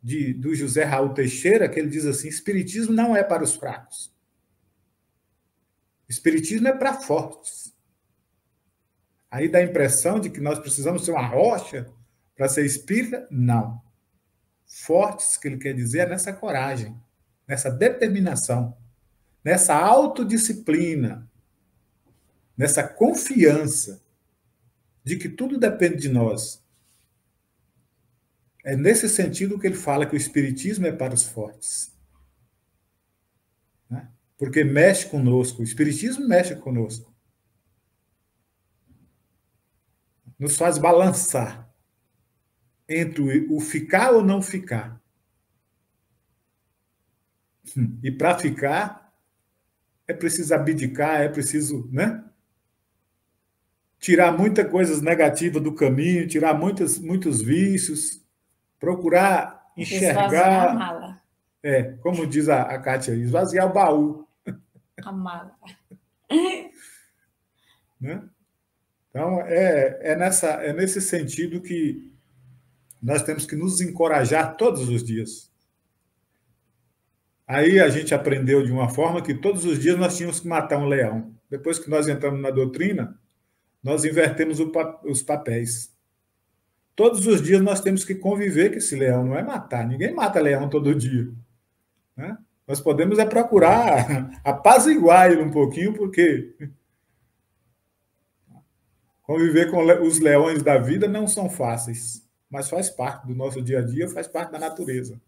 do José Raul Teixeira, que ele diz assim, espiritismo não é para os fracos. Espiritismo é para fortes. Aí dá a impressão de que nós precisamos ser uma rocha para ser espírita? Não. Fortes, que ele quer dizer, é nessa coragem, nessa determinação, nessa autodisciplina, nessa confiança de que tudo depende de nós. É nesse sentido que ele fala que o espiritismo é para os fortes. Né? Porque mexe conosco, o espiritismo mexe conosco. Nos faz balançar entre o ficar ou não ficar. E para ficar, é preciso abdicar, é preciso, né? Tirar muitas coisas negativas do caminho, tirar muitos vícios, procurar enxergar... Esvaziar a mala. Como diz a Kátia, esvaziar o baú. A mala. Né? Então, é nesse sentido que nós temos que nos encorajar todos os dias. Aí a gente aprendeu de uma forma que todos os dias nós tínhamos que matar um leão. Depois que nós entramos na doutrina, nós invertemos os papéis. Todos os dias nós temos que conviver com esse leão, não é matar. Ninguém mata leão todo dia. Né? Nós podemos procurar apaziguar ele um pouquinho, porque conviver com os leões da vida não são fáceis, mas faz parte do nosso dia a dia, faz parte da natureza.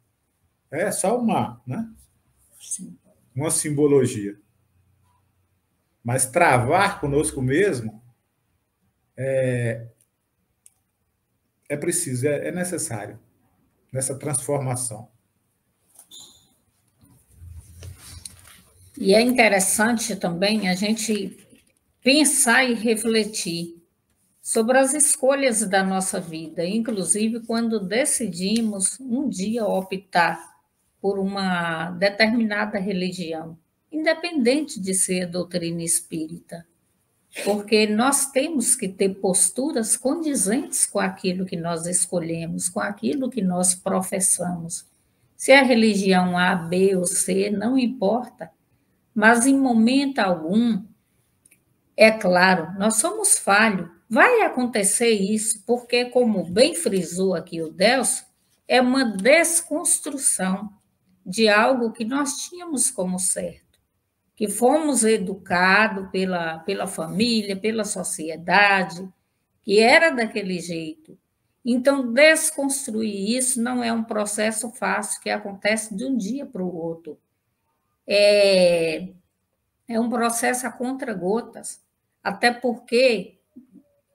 É só uma simbologia. Mas travar conosco mesmo é preciso, é necessário, nessa transformação. E é interessante também a gente pensar e refletir sobre as escolhas da nossa vida, inclusive quando decidimos um dia optar por uma determinada religião, independente de ser doutrina espírita, porque nós temos que ter posturas condizentes com aquilo que nós escolhemos, com aquilo que nós professamos. Se é religião A, B ou C, não importa, mas em momento algum, é claro, nós somos falhos, vai acontecer isso, porque, como bem frisou aqui o Delcio, é uma desconstrução de algo que nós tínhamos como certo, que fomos educados pela família, pela sociedade, que era daquele jeito. Então, desconstruir isso não é um processo fácil que acontece de um dia para o outro. É um processo a contra-gotas, até porque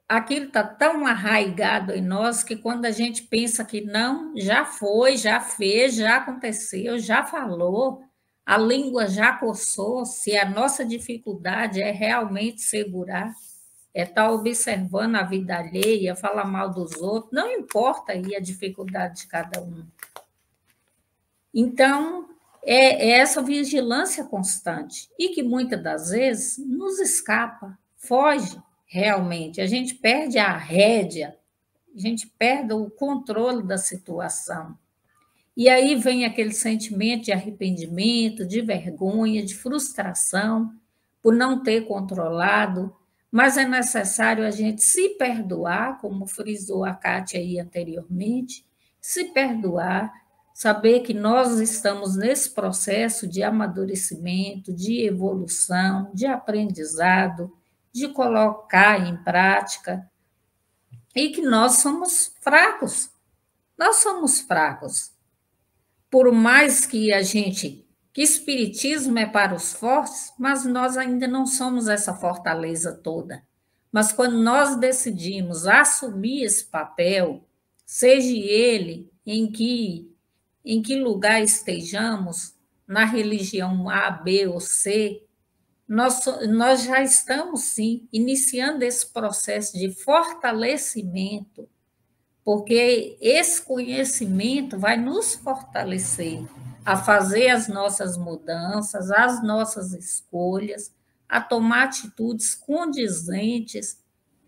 aquilo está tão arraigado em nós que quando a gente pensa que não, já foi, já fez, já aconteceu, já falou, a língua já coçou, se a nossa dificuldade é realmente segurar, é estar observando a vida alheia, falar mal dos outros, não importa aí a dificuldade de cada um. Então, é essa vigilância constante e que muitas das vezes nos escapa, foge realmente. A gente perde a rédea, a gente perde o controle da situação. E aí vem aquele sentimento de arrependimento, de vergonha, de frustração por não ter controlado, mas é necessário a gente se perdoar, como frisou a Kátia aí anteriormente, se perdoar, saber que nós estamos nesse processo de amadurecimento, de evolução, de aprendizado, de colocar em prática, e que nós somos fracos. Nós somos fracos. Por mais que que espiritismo é para os fortes, mas nós ainda não somos essa fortaleza toda. Mas quando nós decidimos assumir esse papel, seja ele em que lugar estejamos, na religião A, B ou C, nós já estamos, sim, iniciando esse processo de fortalecimento, porque esse conhecimento vai nos fortalecer a fazer as nossas mudanças, as nossas escolhas, a tomar atitudes condizentes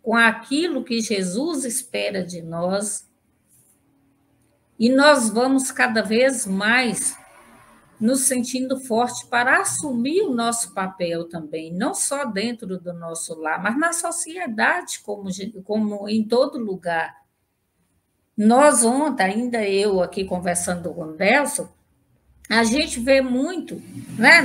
com aquilo que Jesus espera de nós. E nós vamos cada vez mais nos sentindo forte para assumir o nosso papel também, não só dentro do nosso lar, mas na sociedade, como em todo lugar. Nós ontem, ainda eu aqui conversando com o Delson, a gente vê muito, né,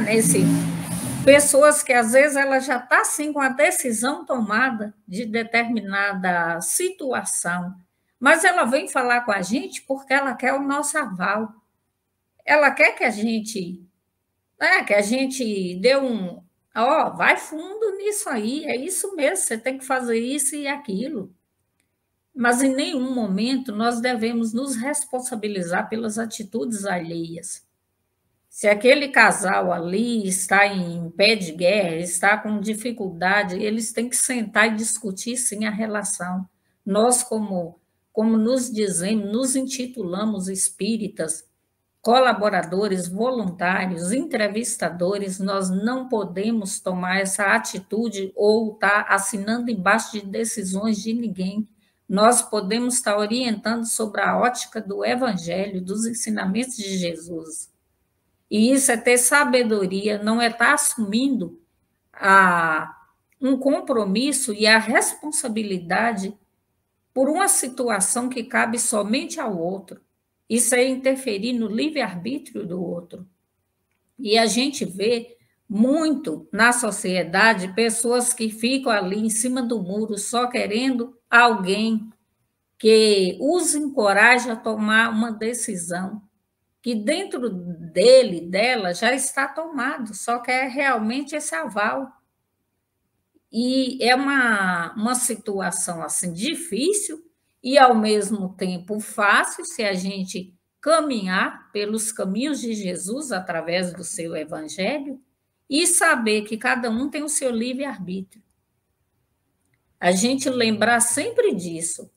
pessoas que às vezes ela já está assim com a decisão tomada de determinada situação, mas ela vem falar com a gente porque ela quer o nosso aval. Ela quer que a gente dê vai fundo nisso aí, é isso mesmo, você tem que fazer isso e aquilo. Mas em nenhum momento nós devemos nos responsabilizar pelas atitudes alheias. Se aquele casal ali está em pé de guerra, está com dificuldade, eles têm que sentar e discutir, sim, a relação. Nós, como nos dizemos, nos intitulamos espíritas, colaboradores, voluntários, entrevistadores, nós não podemos tomar essa atitude ou estar assinando embaixo de decisões de ninguém. Nós podemos estar orientando sobre a ótica do Evangelho, dos ensinamentos de Jesus. E isso é ter sabedoria, não é estar assumindo um compromisso e a responsabilidade por uma situação que cabe somente ao outro. Isso é interferir no livre-arbítrio do outro. E a gente vê muito na sociedade pessoas que ficam ali em cima do muro só querendo alguém que os encoraje a tomar uma decisão que dentro dela já está tomado, só quer realmente esse aval. E é uma situação assim difícil e, ao mesmo tempo, fácil se a gente caminhar pelos caminhos de Jesus através do seu evangelho e saber que cada um tem o seu livre-arbítrio. A gente lembrar sempre disso.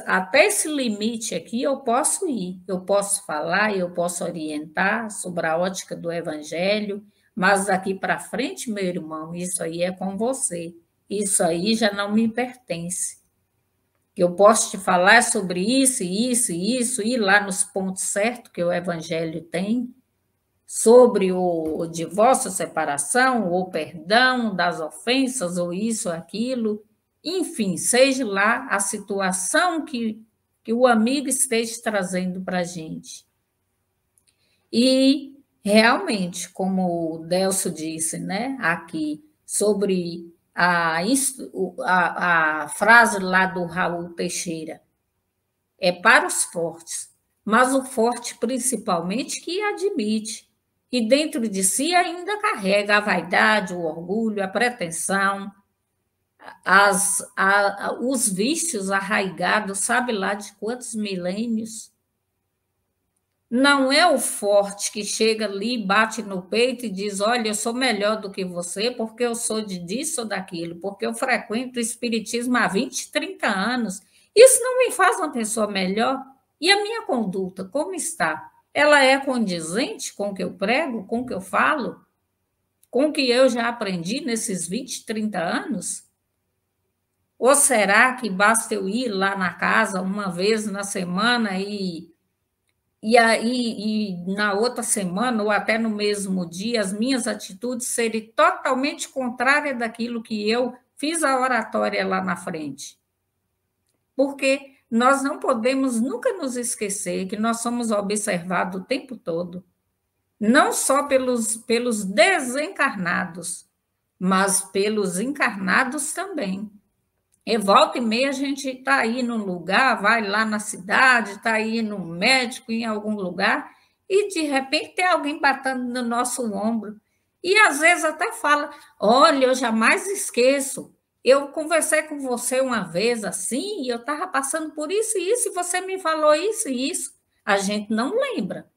Até esse limite aqui eu posso ir, eu posso falar, eu posso orientar sobre a ótica do evangelho, mas daqui para frente, meu irmão, isso aí é com você. Isso aí já não me pertence. Eu posso te falar sobre isso, isso e isso, ir lá nos pontos certos que o Evangelho tem, sobre o divórcio, a separação, o perdão das ofensas, ou isso, aquilo. Enfim, seja lá a situação que o amigo esteja trazendo para a gente. E, realmente, como o Delso disse, né, aqui, sobre a frase lá do Raul Teixeira, é para os fortes, mas o forte principalmente que admite, e dentro de si ainda carrega a vaidade, o orgulho, a pretensão, os vícios arraigados, sabe lá de quantos milênios. Não é o forte que chega ali, bate no peito e diz, olha, eu sou melhor do que você porque eu sou disso ou daquilo, porque eu frequento o espiritismo há 20, 30 anos. Isso não me faz uma pessoa melhor? E a minha conduta, como está? Ela é condizente com o que eu prego, com o que eu falo? Com o que eu já aprendi nesses 20, 30 anos? Ou será que basta eu ir lá na casa uma vez na semana e na outra semana, ou até no mesmo dia, as minhas atitudes serem totalmente contrárias daquilo que eu fiz a oratória lá na frente? Porque nós não podemos nunca nos esquecer que nós somos observados o tempo todo, não só pelos desencarnados, mas pelos encarnados também. E volta e meia a gente está aí num lugar, vai lá na cidade, está aí no médico, em algum lugar, e de repente tem alguém batendo no nosso ombro. E às vezes até fala, olha, eu jamais esqueço, eu conversei com você uma vez assim, e eu estava passando por isso e isso, e você me falou isso e isso. A gente não lembra.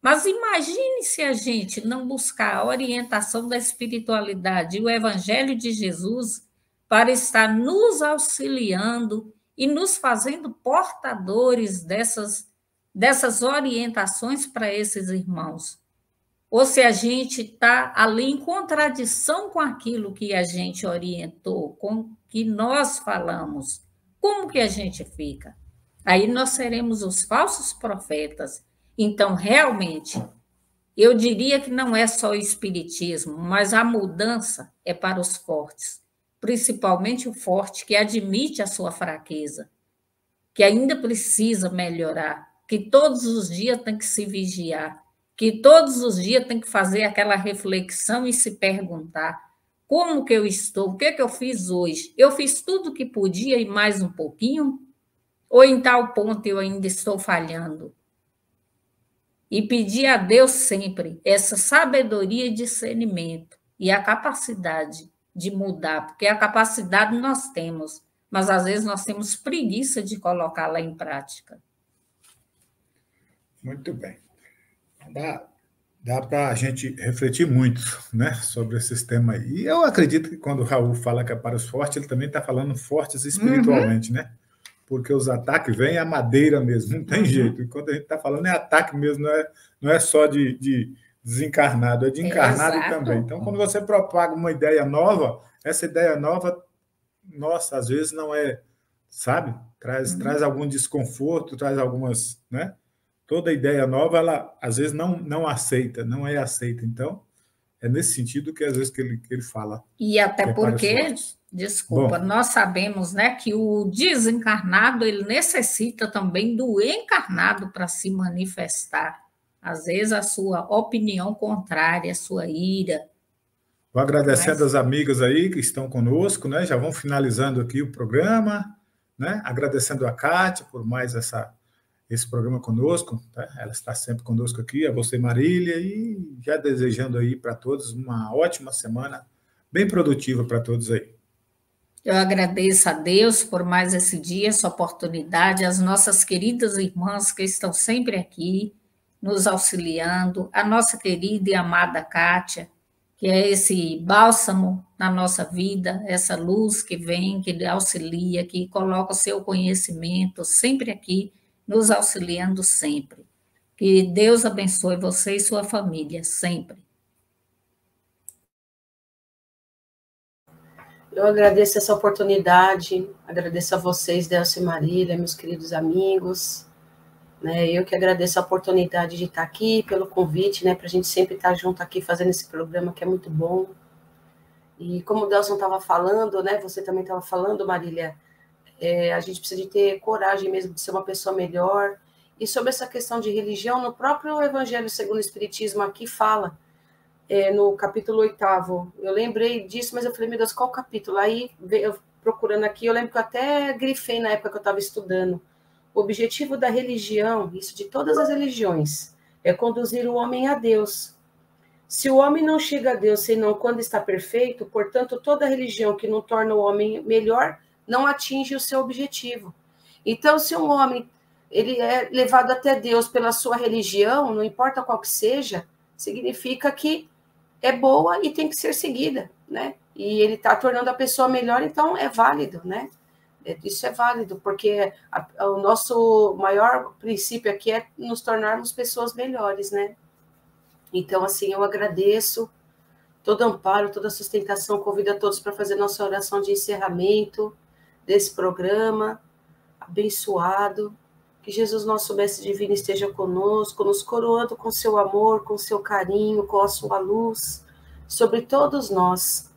Mas imagine se a gente não buscar a orientação da espiritualidade e o Evangelho de Jesus para estar nos auxiliando e nos fazendo portadores dessas orientações para esses irmãos. Ou se a gente está ali em contradição com aquilo que a gente orientou, com o que nós falamos, como que a gente fica? Aí nós seremos os falsos profetas. Então, realmente, eu diria que não é só o espiritismo, mas a mudança é para os fortes, principalmente o forte que admite a sua fraqueza, que ainda precisa melhorar, que todos os dias tem que se vigiar, que todos os dias tem que fazer aquela reflexão e se perguntar: como que eu estou? O que eu fiz hoje? Eu fiz tudo o que podia e mais um pouquinho? Ou em tal ponto eu ainda estou falhando? E pedir a Deus sempre essa sabedoria e discernimento e a capacidade de mudar, porque a capacidade nós temos, mas às vezes nós temos preguiça de colocá-la em prática. Muito bem. Dá para a gente refletir muito, né, sobre esse sistema aí. E eu acredito que quando o Raul fala que é para os fortes, ele também está falando fortes espiritualmente, né? Porque os ataques vêm à madeira mesmo, não tem jeito. E quando a gente está falando é ataque mesmo, não é só de desencarnado, é de encarnado também. Então, quando você propaga uma ideia nova, essa ideia nova, nossa, às vezes não é, sabe? Traz algum desconforto, traz algumas, né? Toda ideia nova, ela às vezes não aceita, não é aceita. Então, é nesse sentido que às vezes que ele fala. E até porque, desculpa, nós sabemos, né, que o desencarnado ele necessita também do encarnado para se manifestar. Às vezes a sua opinião contrária, a sua ira. Vou agradecendo as amigas aí que estão conosco, né? Já vão finalizando aqui o programa, né? Agradecendo a Kátia por mais esse programa conosco, tá? Ela está sempre conosco aqui, a você, Marília, e já desejando aí para todos uma ótima semana, bem produtiva para todos aí. Eu agradeço a Deus por mais esse dia, essa oportunidade, as nossas queridas irmãs que estão sempre aqui, nos auxiliando, a nossa querida e amada Kátia, que é esse bálsamo na nossa vida, essa luz que vem, que auxilia, que coloca o seu conhecimento sempre aqui, nos auxiliando sempre. Que Deus abençoe você e sua família, sempre. Eu agradeço essa oportunidade, agradeço a vocês, Delcio e Marília, meus queridos amigos, né? Eu que agradeço a oportunidade de estar aqui, pelo convite, né, para a gente sempre estar junto aqui fazendo esse programa que é muito bom. E como o Delson estava falando, né, você também estava falando, Marília, a gente precisa de ter coragem mesmo de ser uma pessoa melhor. E sobre essa questão de religião, no próprio Evangelho segundo o Espiritismo aqui fala, no capítulo 8º, eu lembrei disso, mas eu falei, meu Deus, qual capítulo? Aí, eu procurando aqui, eu lembro que eu até grifei na época que eu estava estudando. O objetivo da religião, isso de todas as religiões, é conduzir o homem a Deus. Se o homem não chega a Deus senão quando está perfeito, portanto, toda religião que não torna o homem melhor não atinge o seu objetivo. Então, se um homem ele é levado até Deus pela sua religião, não importa qual que seja, significa que é boa e tem que ser seguida, né? E ele está tornando a pessoa melhor, então é válido, né? Isso é válido, porque o nosso maior princípio aqui é nos tornarmos pessoas melhores, né? Então, assim, eu agradeço todo amparo, toda sustentação, convido a todos para fazer nossa oração de encerramento desse programa, abençoado, que Jesus, nosso Mestre Divino, esteja conosco, nos coroando com seu amor, com seu carinho, com a sua luz, sobre todos nós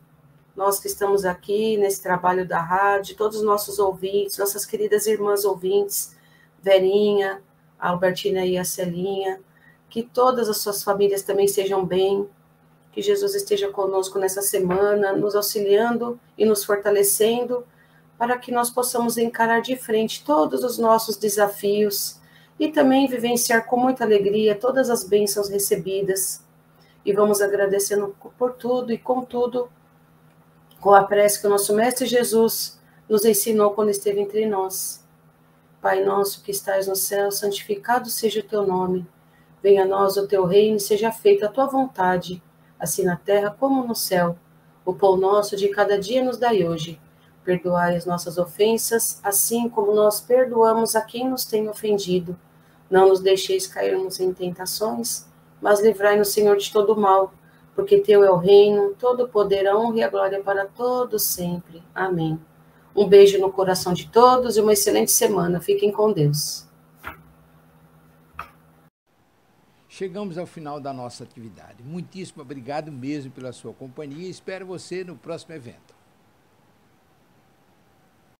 que estamos aqui nesse trabalho da rádio, todos os nossos ouvintes, nossas queridas irmãs ouvintes, Verinha, a Albertina e a Celinha, que todas as suas famílias também estejam bem, que Jesus esteja conosco nessa semana, nos auxiliando e nos fortalecendo, para que nós possamos encarar de frente todos os nossos desafios e também vivenciar com muita alegria todas as bênçãos recebidas. E vamos agradecendo por tudo e com tudo, com a prece que o nosso Mestre Jesus nos ensinou quando esteve entre nós. Pai nosso que estais no céu, santificado seja o teu nome. Venha a nós o teu reino e seja feita a tua vontade, assim na terra como no céu. O pão nosso de cada dia nos dai hoje. Perdoai as nossas ofensas, assim como nós perdoamos a quem nos tem ofendido. Não nos deixeis cairmos em tentações, mas livrai-nos, Senhor, de todo mal, porque teu é o reino, todo o poder, a honra e a glória para todos sempre. Amém. Um beijo no coração de todos e uma excelente semana. Fiquem com Deus. Chegamos ao final da nossa atividade. Muitíssimo obrigado mesmo pela sua companhia e espero você no próximo evento.